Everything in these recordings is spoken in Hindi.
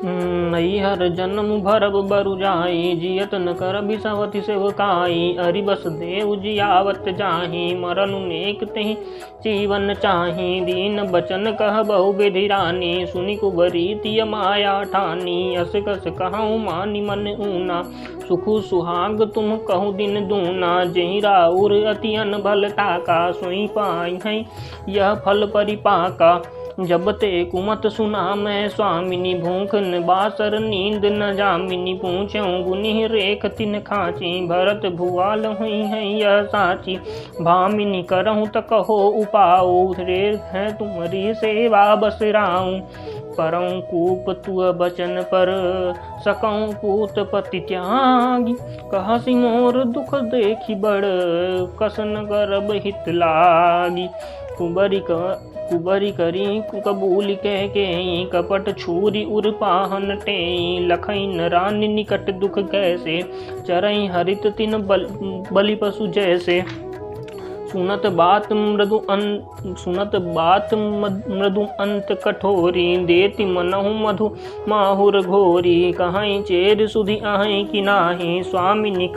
नैहर जन्म भरब बरु जाई, जियत न कर बिसवति सेवकाई। अरि बस देव जियावत जाहि, मरनु नेक तेहि जीवन चाहि। दीन बचन कह बहु विधि रानी, सुनि कुबरी तिय माया ठानी। अस कस कहूँ मानि मन ऊना, सुखु सुहाग तुम कहु दिन दूना। जेहि राउर अति अन भल ताका, सोई पाई है यह फल परिपाका। जब ते कुमत सुना मैं स्वामिनी, भूख न बासर नींद न जामिनी। पूछूं गुनि रेख तिन खाची, भरत भुआल हुई है यह साची। भामिनी करहूँ त कहो उपाऊ, रे है तुम्हारी सेवा बस राऊं। परऊँ कूप तुअ बचन पर, सकऊँ पूत पति त्यागी। कहसी मोर दुख देखी बड़, कसन गर्भ हित लागी। कुबरी करी कबूल कह के, कपट छूरी उर पाहन टेई। लखई न रानी निकट दुख कैसे, चरई हरित तिन बलि पशु जैसे। सुनत बात मृदु अंत कठोरी, देति मनहु मधु माहुर घोरी। कहीं चेर सुधि अहि कि नाही, स्वामिनी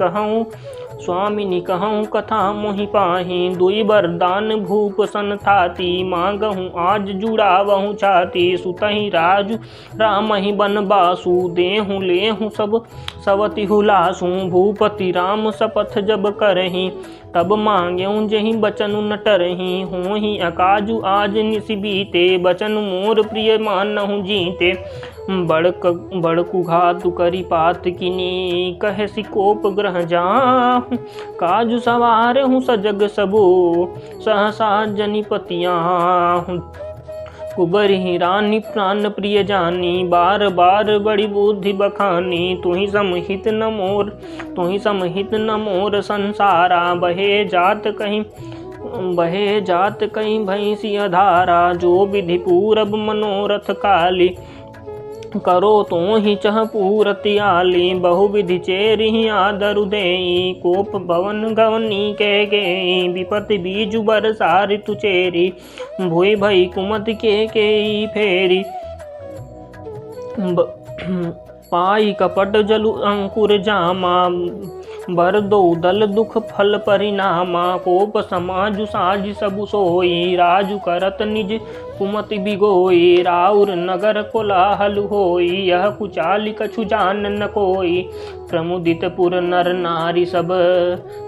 कहूँ कथा मोहि पाही। दुई बरदान भूप सन थाती, मांगहूँ आज जुड़ावहूँ छाती। सुतहि राजु रामहि बनबासु, देहूँ लेहूँ सब सवति हुलासु। भूपति राम शपथ जब करही, तब मांग्यों जेहि बचनु न टरही। होहि अकाजु आज निसि बीते, बचन मोर प्रिय मानहु जीते। बड़कु घातु करी पात किनी, कहसी कोप ग्रह जाहु। काजु सवार हूँ सजग सबो, सहसा जनिपतियाहूँ। कुबरी रानी प्राण प्रिय जानी, बार बार बड़ी बुद्धि बखानी। तुहि समहित न मोर संसारा, बहे जात कहीं भैंसी अधारा। जो विधि पूरब मनोरथ काली, करो तो ही चह पूरति आली। बहुविधि चेरि आदरु देई, कोप भवन गवनी कह गई। विपति बीजु बरसा ऋतु चेरी, भुई भई कुमति के फेरी। पाई कपट जलु अंकुर जामा, बर दो दल दुख फल परिणामा। कोप समाजु साज सबु सोई, राजु करत निज कुमति बिगोई। राउर नगर कोलाहल होई, यह कुचाली कछु जान न कोई। प्रमुदित पुर नर नारी सब,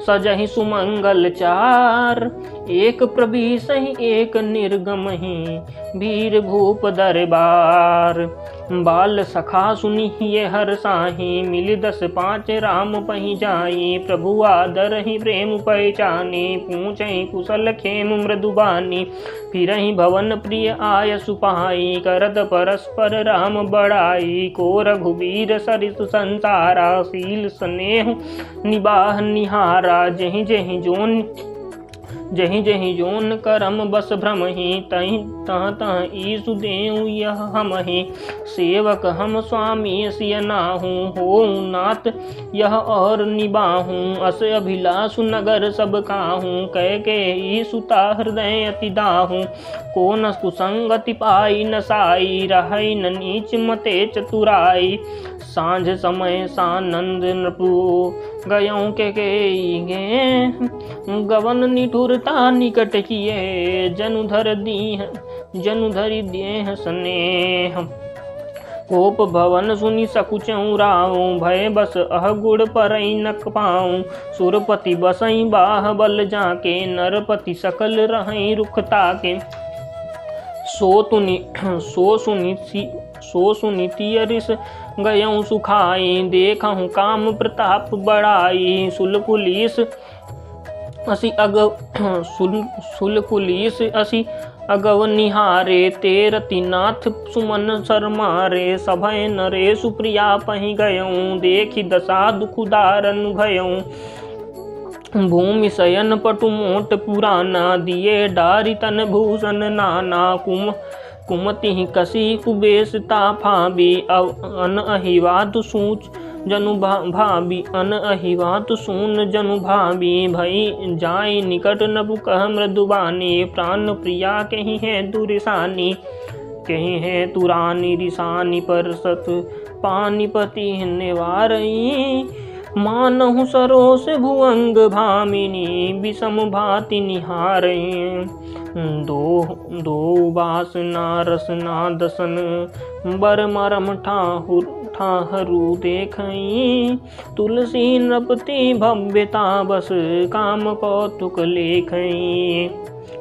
सजहि सुमंगल चार। एक प्रविशहि एक निर्गमहि, वीर भूप दरबार। बाल सखा सुनि ये हर साही, मिल 10 5 राम पहि जाई। प्रभु आदर ही प्रेम पहचानी, पूछहि कुशल खेम मृदुबानी। फिरहि भवन प्रिय आय सुपाई, करत परस्पर राम बड़ाई। को रघुवीर सरिस संसारा, शील स्नेह निबाह निहारा। जहि जहि जोन करम बस भ्रमहि, तहि तह ईसु देऊ यह हमहि। सेवक हम स्वामी सिय नाहूँ, होऊँ नाथ यह और निबाहूँ। अस अभिलाषु नगर सब काहूँ, कह के ईसुता हृदय अति दाहूँ। को न कुसंगति पाई न साई, रहै न नीच मते चतुराई। सांझ समय सानंद नृपु, गयों के गे। गवन निठुरता निकट किए, जनु धरि देह स्नेह। कोप भवन सुनि सकुचऊँ राऊँ, भय बस अहगुण परई न पाऊँ। सुरपति बसई बाह बल जाके, नरपति सकल रहई रुख ताके। सो सुनि तियरिस गयऊँ सुखाई, देखहूँ काम प्रताप बड़ाई। सुलकुलीस असी अगव निहारे, तेरति नाथ सुमन सरमारे। सभय नरेशु प्रिया पहि गयऊँ, देखि दशा दुख दारन भयऊँ। भूमि शयन पटु मोट पुराना, दिए डारि तन भूषण नाना। कुमति कसी कुबेसता फाबी, अन अहिवातु सूच जनु भाबी। अन अहिवातु सून जनु भाबी, भई जाय निकट नभु कह मृदुबानी। प्राण प्रिया कही है दुरिसानी, कहीं है तुरानी रिसानी परसत पानीपति निवारई मानहु सरोस भुअंग भामिनी विषम भाति निहारई दो वासना रसना दसन बर मरम ठाहरू देखई तुलसी नृपति भव्यता बस काम कौतुक लेखई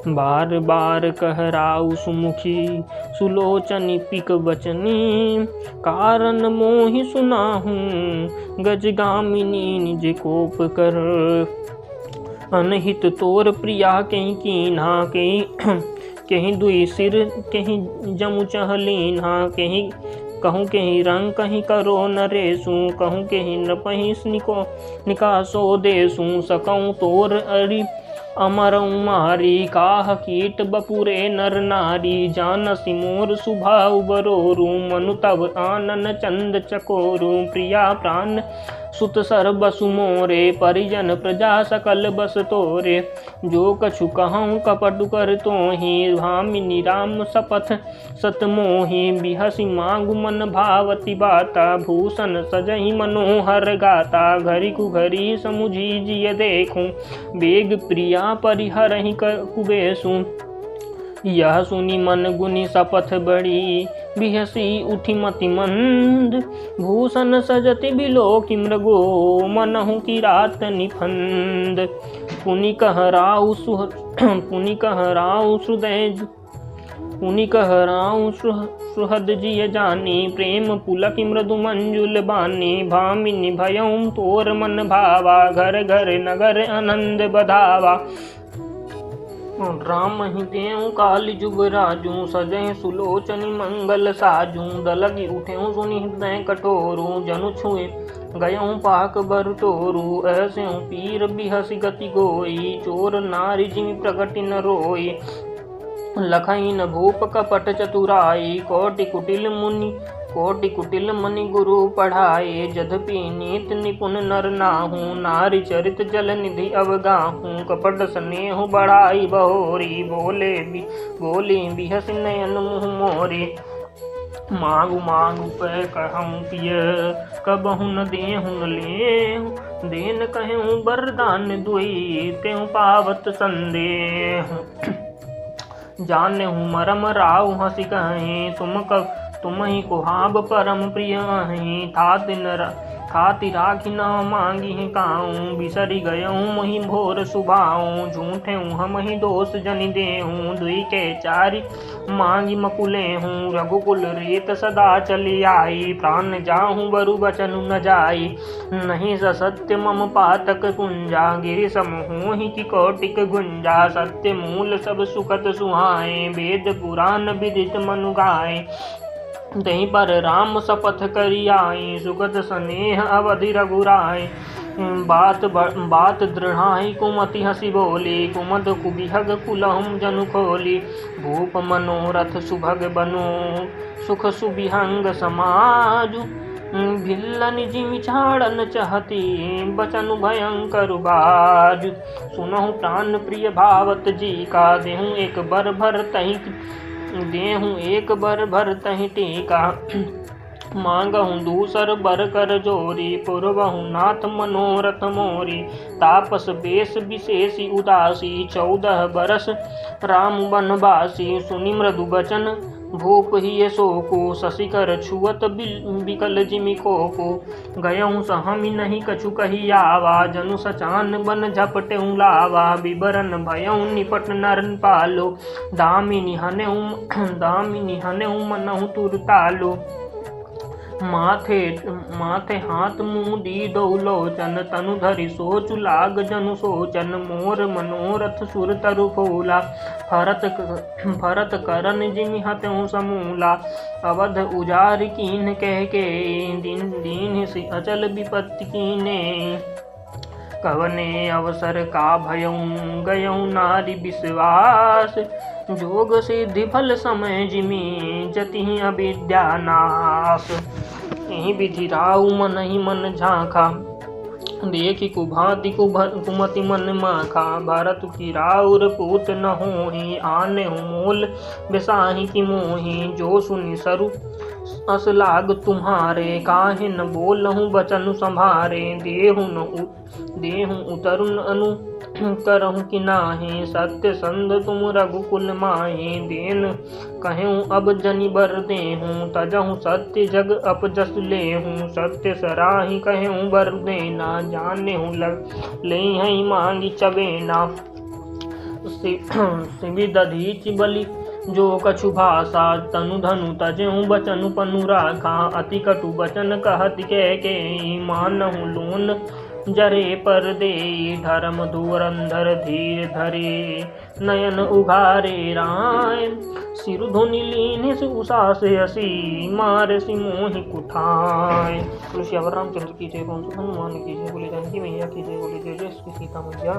बार बार कहराउ सुमुखी सुलोचनी पिक बचनी कारण मोहि सुनाहूँ गजगामिनी निज कोप कर अनहित तोर प्रिया कहीं कीन्हा कहीं दुई सिर कहीं जमु चहलीन्हा कहीं कहूँ कहीं रंग कहीं करो नरेसू कहूँ कहीं नृपहि निकासो देसू सकऊँ तोर अरि अमर उमारी काह कीट बपुरे नर नारी जानसी मोर सुभाव बरोरू मनु तब आनन चंद चकोरू प्रिया प्राण सुत सर बसु मोरे परिजन प्रजा सकल बस तोरे जो कछु कहूँ कपटु कर तोहि भामिनी राम सपथ सत मोहि बिहसी मांगु मन भावती बाता भूषण सजहि मनोहर गाता घरी कुघरी समुझी जिय देखूं बेग प्रिया परिहरहि कुबेसु यह सुनी मन गुनी सपथ बड़ी बिहसी उठी मति मंद भूषण सजति बिलोकि मृगो मनहु की रात निफंद पुनि कहराउ सुहद जिय जानी प्रेम पुलक मृदु मंजुल बानी भामिनी भयऊं तोर मन भावा घर घर नगर आनंद बधावा राम ही देऊँ काल जुग राजू सजह सुलोचनी मंगल साजू दलगी उठेऊँ सुनि हृदय कठोरू जनु छुए गयऊँ पाक बर तोरू ऐसे पीर बिहसी गति गोई चोर नारी जिमि प्रगति न रोई लखईन भूप कपट चतुराई कोटि कुटिल मुनि गुरु पढ़ाए जदपि नीत निपुण नर नाहू नारी चरित जल निधि अवगाहू कपट स्नेह बढ़ाई बहोरी बोली बिहस नयन मुँह मोरी मांगु पे कहूँ पिय कबहु न देहु न लेहु देन कहूँ वरदान दुई तेहु पावत संदेह जाने हूँ मरम राव हंसी कहें तुम ही कुहाब परम प्रिय हैं थाति राखी न मांगी है काऊँ बिसरी गयऊँ मोहि भोर सुभाऊँ झूठे हम ही दोष जनि देहूँ दुई के चारि मांगी मकुले हूँ रघुकुल रीत सदा चली आई प्राण जाहूँ बरु बचन न जाई नहीं सत्य मम पातक कुंजा गिरि समूह ही की कौटिक गुंजा सत्य मूल सब सुखत सुहाए वेद पुराण विदित मनु गाए तहीं पर राम शपथ करी आई सुगत स्नेह अवधि रघुराय बात दृढ़ाई कुमति हसी बोली कुमद कुबिहग कुलहम जनु खोली भूप मनोरथ सुभग बनो सुख सुबिहंग समाजु भिल्लन जिमि छाड़न चहती बचनु भयंकर बाजु सुनहु प्राण प्रिय भावत जी का देहूँ एक बर भर तहि टीका मांगहूँ दूसर बर कर जोरी पूर्वहूँ नाथ मनोरथ मोरी तापस बेस विशेषी उदासी 14 बरस राम बनवासी सुनि मृदु बचन भूप ही सोको शशिकर छुअत बिकल जिमि कोको गयऊँ सहमि नहीं कछु कही आवा जनु सचान बन झपटेऊँ लावा बिबरन भयऊँ निपट नरन पालो दामिनी हनेऊँ मनहु तुरतालो माथे हाथ मुंदी दो लोचन तनु धरि सोचु लाग जनु सोचन मोर मनोरथ सुर तरु फूला फरत करन जिमि हतहु समूला अवध उजार कीन कह के दीन से अचल विपत्ति कीने कवने अवसर का भयऊँ गयऊँ नारी विश्वास जोग सिद्धि फल समय जिमि जति अविद्या नाश यही विधि राउ मन ही मन झांका देखी कुभाति कुमति मन माखा, भरत की राउर पूत न होही, आने मोल बिसाही की मोही, जो सुनि सरु अस लाग तुम्हारे, काहे न बोलहु बचन संभारे, देहु उतरुन अनु करहु कि नाहि, सत्य संध तुम रघुकुल माहि, देन कहूँ अब जनि बर देहूँ, तजहु सत्य जग अपजस लेहूँ, सत्य सराहि कहूँ बर देना, जानेहु लग ले हई मांगी चबेना, सिविदधीच बलि जो कछु भाषा, तनु धनु तजेहु बचनु पनु राखा, अति कटु बचन कहत के मानहु लोन जरे पर दे, धर्म धुरंधर धीर धरे, नयन उघारे राय, सिर धुनि लीन उषा से हसी, मार सिमोहि कुठाय। बोलो श्यावर रामचंद्र की जय, पवन सुत हनुमान की जय, बोले जानकी मैया की जय, बोले जय जय श्री सीता मैया।